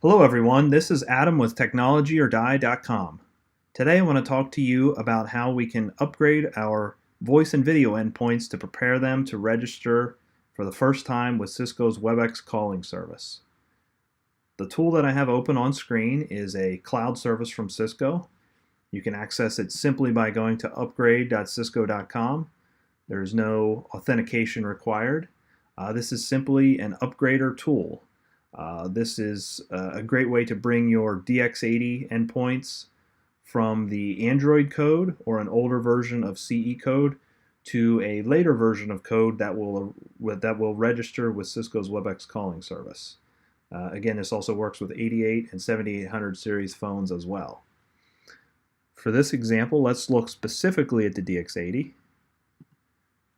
Hello everyone, this is Adam with technologyorDie.com. Today I want to talk to you about how we can upgrade our voice and video endpoints to prepare them to register for the first time with Cisco's WebEx calling service. The tool that I have open on screen is a cloud service from Cisco. You can access it simply by going to upgrade.cisco.com. There is no authentication required. This is simply an upgrader tool. This is a great way to bring your DX80 endpoints from the Android code or an older version of CE code to a later version of code that will register with Cisco's WebEx calling service. Again, this also works with 88 and 7800 series phones as well. For this example, let's look specifically at the DX80.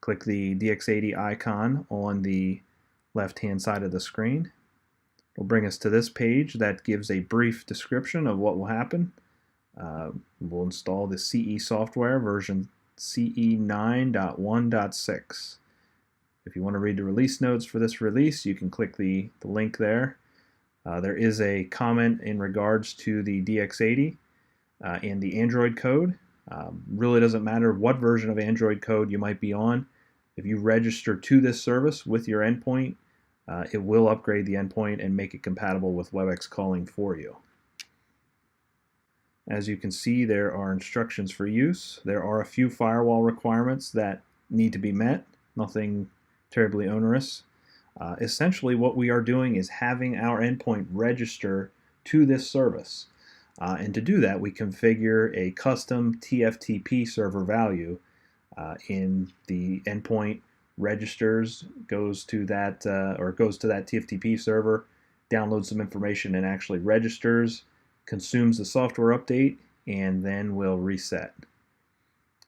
Click the DX80 icon on the left-hand side of the screen. It'll bring us to this page that gives a brief description of what will happen. We'll install the CE software version CE 9.1.6. If you want to read the release notes for this release, you can click the link there. There is a comment in regards to the DX80 and the Android code. Really doesn't matter what version of Android code you might be on. If you register to this service with your endpoint, it will upgrade the endpoint and make it compatible with WebEx calling for you. As you can see, there are instructions for use. There are a few firewall requirements that need to be met, nothing terribly onerous. Essentially, what we are doing is having our endpoint register to this service. And to do that, we configure a custom TFTP server value in the endpoint registers, goes to that TFTP server, downloads some information and actually registers, consumes the software update, and then will reset.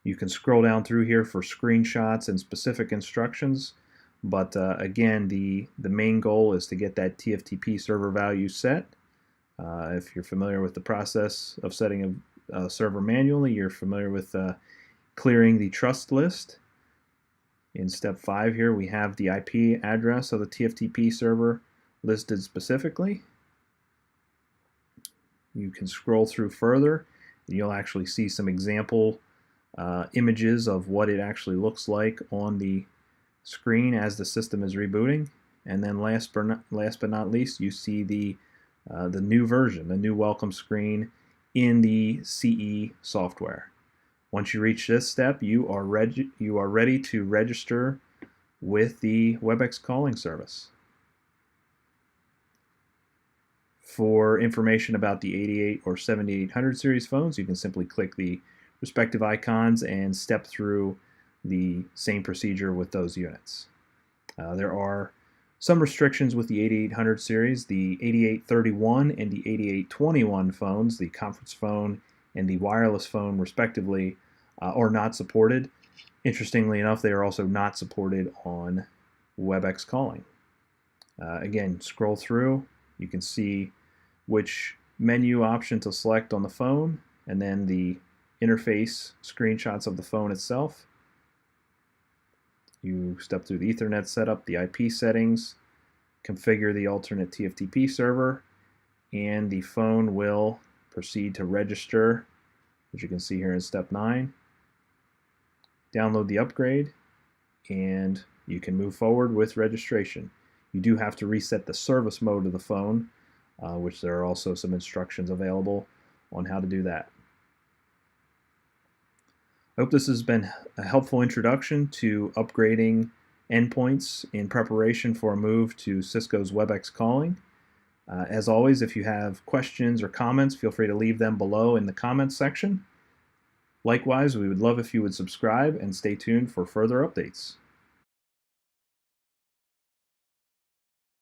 You can scroll down through here for screenshots and specific instructions, but again, the main goal is to get that TFTP server value set. If you're familiar with the process of setting a server manually, you're familiar with clearing the trust list. In step 5 here, we have the IP address of the TFTP server listed specifically. You can scroll through further, and you'll actually see some example images of what it actually looks like on the screen as the system is rebooting. And then last but not least, you see the new version, the new welcome screen in the CE software. Once you reach this step, you are ready to register with the WebEx calling service. For information about the 88 or 7800 series phones, you can simply click the respective icons and step through the same procedure with those units. There are some restrictions with the 8800 series. The 8831 and the 8821 phones, the conference phone and the wireless phone respectively, are not supported. Interestingly enough, they are also not supported on WebEx calling. Again, scroll through, you can see which menu option to select on the phone, and then the interface screenshots of the phone itself. You step through the Ethernet setup, the IP settings, configure the alternate TFTP server, and the phone will proceed to register, as you can see here in step 9. Download the upgrade, and you can move forward with registration. You do have to reset the service mode of the phone, which there are also some instructions available on how to do that. I hope this has been a helpful introduction to upgrading endpoints in preparation for a move to Cisco's WebEx calling. As always, if you have questions or comments, feel free to leave them below in the comments section. Likewise, we would love if you would subscribe and stay tuned for further updates.